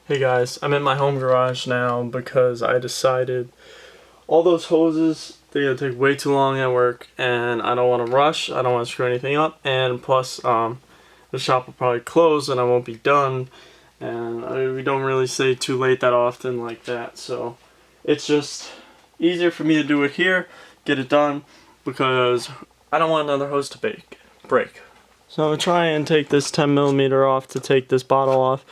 Hey guys, I'm in my home garage now because I decided all those hoses, they're gonna take way too long at work and I don't want to rush, I don't want to screw anything up, and plus the shop will probably close and I won't be done, and we don't really stay too late that often like that, so it's just easier for me to do it here, get it done, because I don't want another hose to break. So I'm gonna try and take this 10mm off to take this bottle off.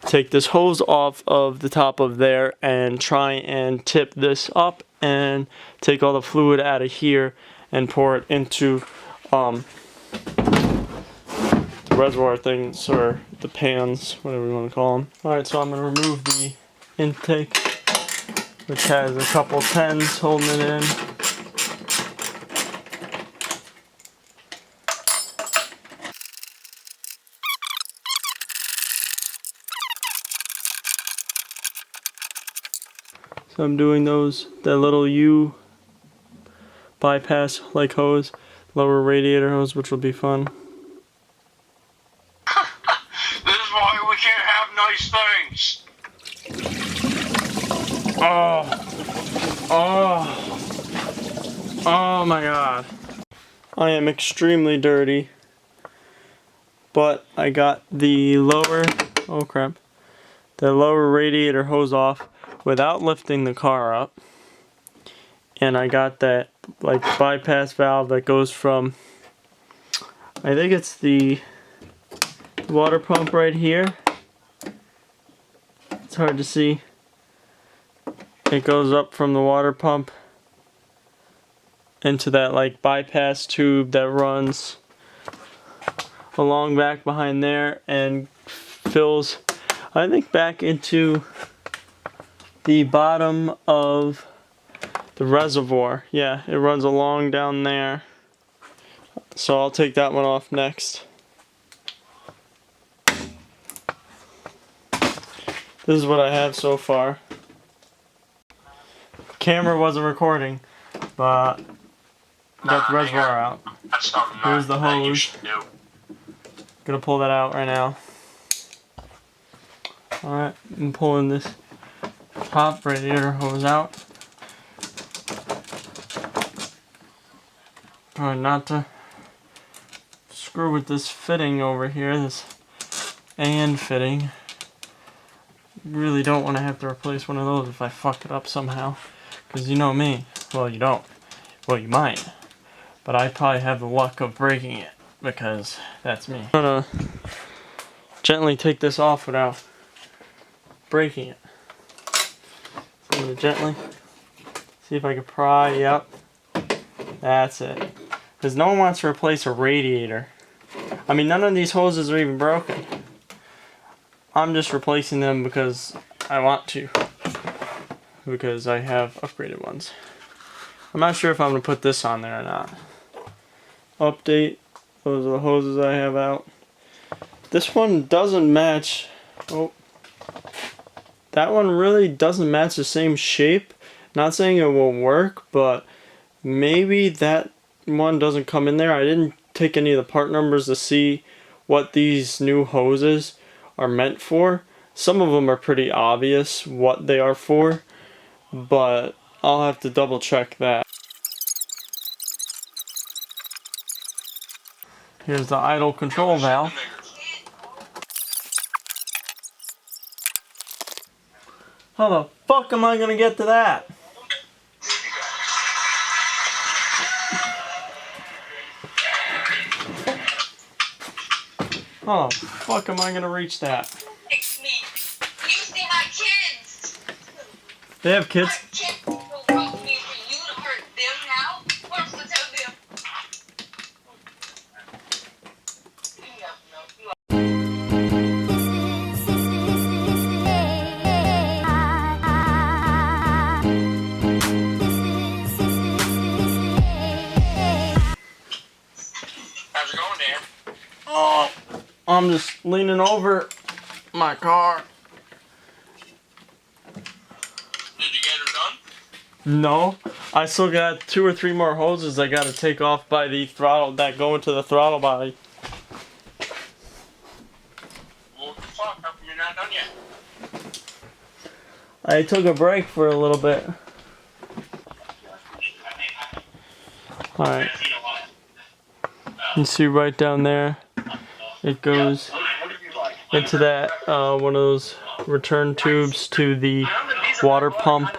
Take this hose off of the top of there and try and tip this up and take all the fluid out of here and pour it into the reservoir things, or the pans, whatever you want to call them. Alright, so I'm going to remove the intake, which has a couple 10s holding it in. So I'm doing that little U bypass like hose, lower radiator hose, which will be fun. This is why we can't have nice things. Oh my god. I am extremely dirty, but I got the lower radiator hose off without lifting the car up, and I got that like bypass valve that goes from, I think it's the water pump right here. It's hard to see. It goes up from the water pump into that like bypass tube that runs along back behind there and fills, I think, back into the bottom of the reservoir. Yeah, it runs along down there. So I'll take that one off next. This is what I have so far. Camera wasn't recording, but got the reservoir out. Here's the hose. Gonna pull that out right now. Alright, I'm pulling this top radiator hose out. Try not to screw with this fitting over here, this and fitting. Really don't want to have to replace one of those if I fuck it up somehow, because you know me. Well, you don't. Well, you might, but I probably have the luck of breaking it, because that's me. I'm gonna gently take this off without breaking it. So I'm gonna gently see if I can pry. Yep, that's it. Because no one wants to replace a radiator. I mean, none of these hoses are even broken. I'm just replacing them because I want to, because I have upgraded ones. I'm not sure if I'm going to put this on there or not. Update. Those are the hoses I have out. This one doesn't match. Oh, that one really doesn't match the same shape. Not saying it won't work, but maybe that one doesn't come in there. I didn't take any of the part numbers to see what these new hoses are meant for. Some of them are pretty obvious what they are for, but I'll have to double check that. Here's the idle control valve. How the fuck am I gonna get to that? How the fuck am I gonna reach that? Fix me. You see my kids. They have kids. My kids will roast me for you to hurt them now. What's to tell them? How's it going, Dan? Oh, I'm just leaning over my car. Did you get her done? No, I still got 2 or 3 more hoses I gotta take off by the throttle that go into the throttle body. What the fuck? How come you're not done yet? I took a break for a little bit. Alright. You can see right down there, it goes into that, one of those return tubes to the water pump.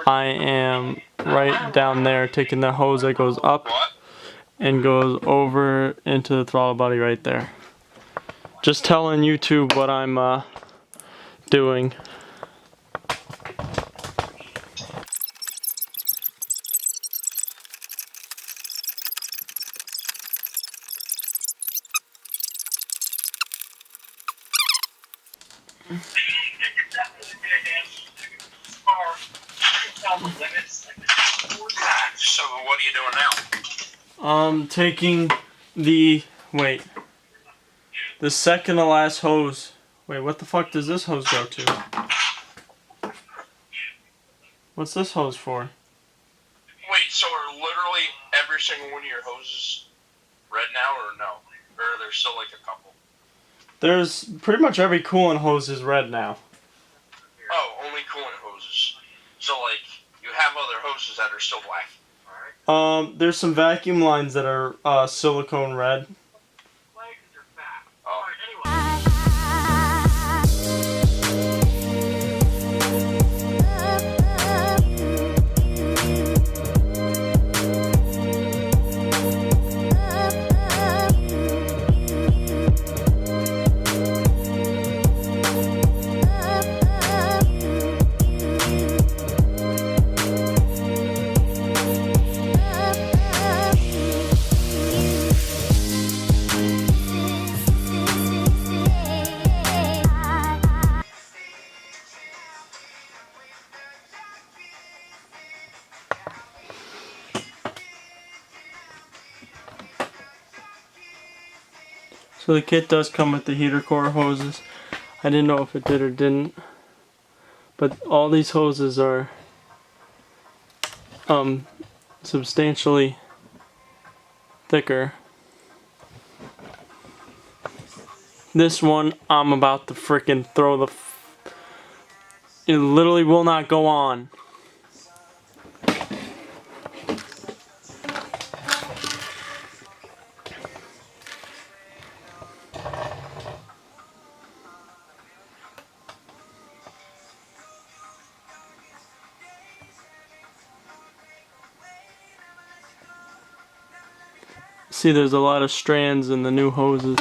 I am right down there taking the hose that goes up and goes over into the throttle body right there. Just telling YouTube what I'm doing. So what are you doing now? Taking the second to last hose. Wait, what the fuck does this hose go to? What's this hose for? Wait, so are literally every single one of your hoses red now, or no? Or are there still like a couple? There's pretty much every coolant hose is red now. Oh, only coolant hoses. So like, you have other hoses that are still black. There's some vacuum lines that are silicone red. So the kit does come with the heater core hoses. I didn't know if it did or didn't, but all these hoses are substantially thicker. This one I'm about to frickin' throw it literally will not go on. See, there's a lot of strands in the new hoses.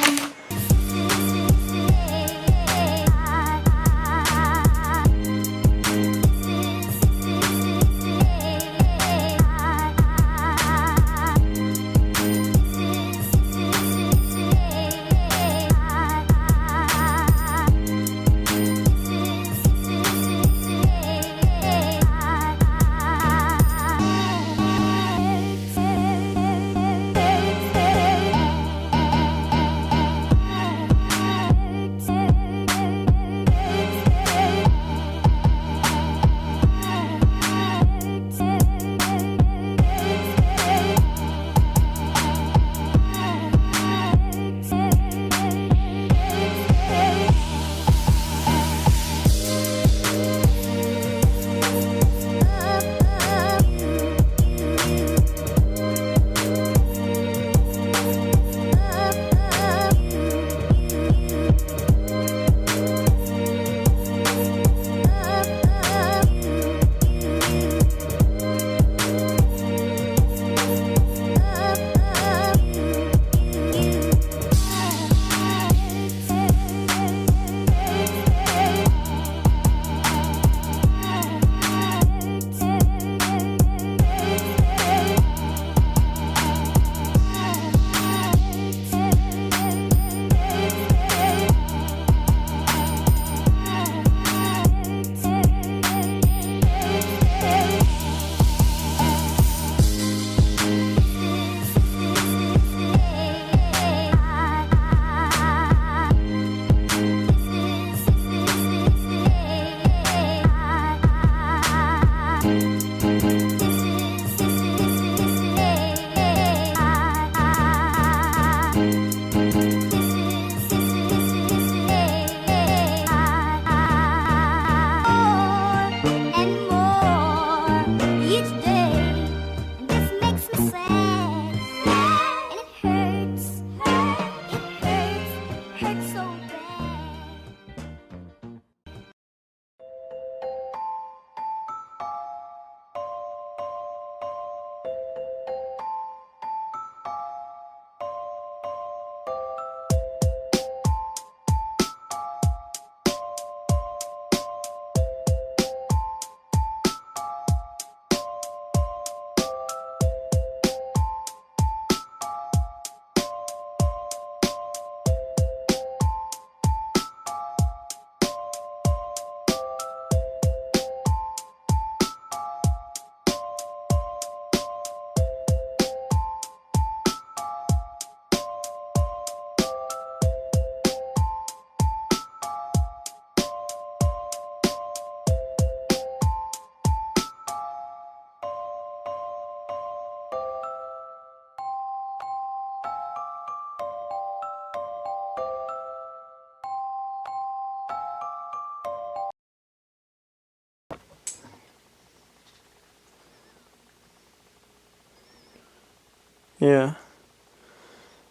Yeah.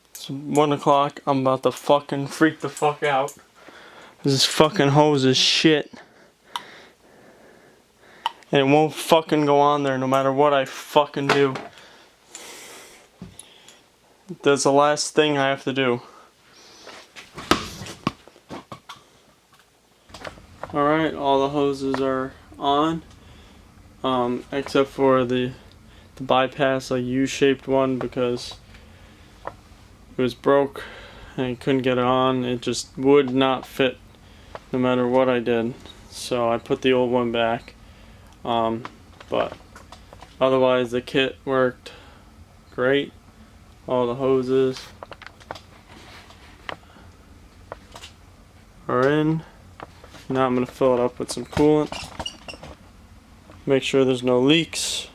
It's 1 o'clock. I'm about to fucking freak the fuck out. This fucking hose is shit. And it won't fucking go on there no matter what I fucking do. That's the last thing I have to do. Alright, all the hoses are on. Except for the bypass, a U-shaped one, because it was broke and I couldn't get it on. It just would not fit no matter what I did. So I put the old one back. But otherwise the kit worked great. All the hoses are in. Now I'm going to fill it up with some coolant. Make sure there's no leaks.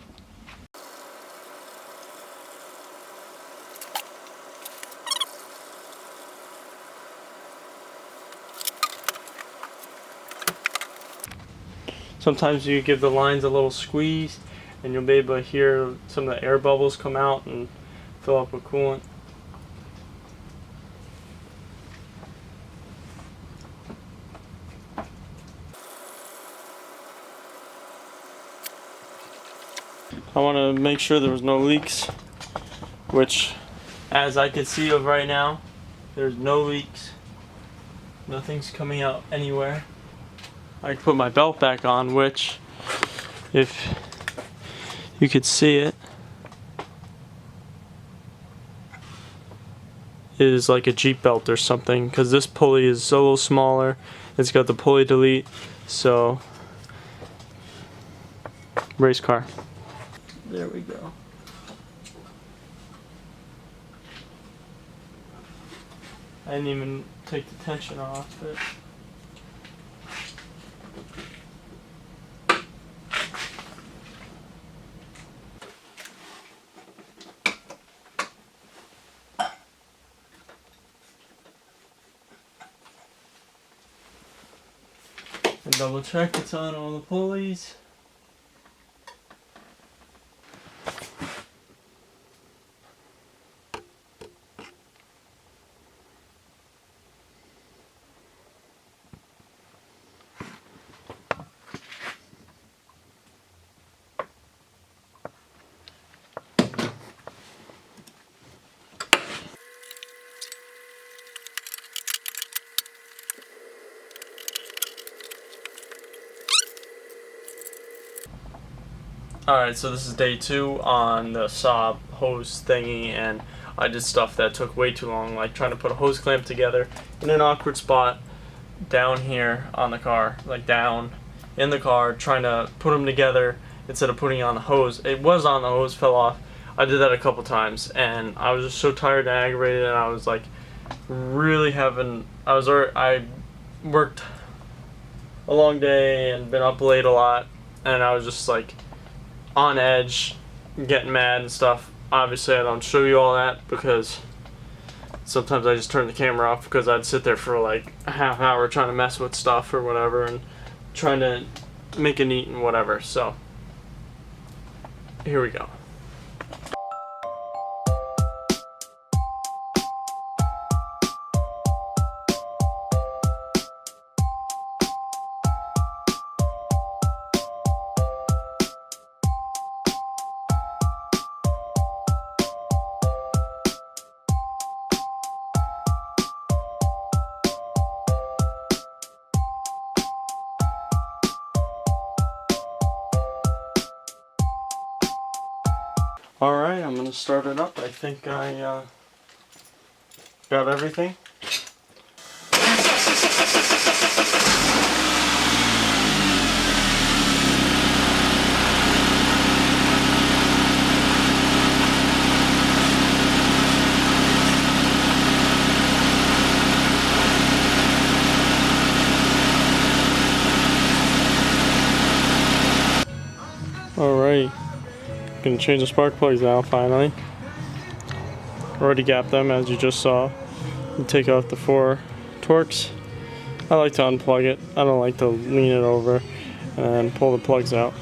Sometimes you give the lines a little squeeze and you'll be able to hear some of the air bubbles come out and fill up with coolant. I want to make sure there was no leaks, which, as I can see of right now, there's no leaks. Nothing's coming out anywhere. I can put my belt back on, which, if you could see it, is like a Jeep belt or something, because this pulley is a little smaller. It's got the pulley delete, so race car. There we go. I didn't even take the tension off it. And double check it's on all the pulleys. Alright, so this is day 2 on the saw hose thingy, and I did stuff that took way too long, like trying to put a hose clamp together in an awkward spot down here on the car, like down in the car, trying to put them together instead of putting it on the hose. It was on the hose, fell off. I did that a couple times, and I was just so tired and aggravated, and I was like really I worked a long day and been up late a lot, and I was just like on edge, getting mad and stuff. Obviously I don't show you all that because sometimes I just turn the camera off, because I'd sit there for like a half hour trying to mess with stuff or whatever and trying to make it neat and whatever. So here we go. Alright, I'm gonna start it up. I think I got everything. Alright. Gonna change the spark plugs now, finally. Already gapped them, as you just saw. And take out the 4 Torx. I like to unplug it. I don't like to lean it over and pull the plugs out.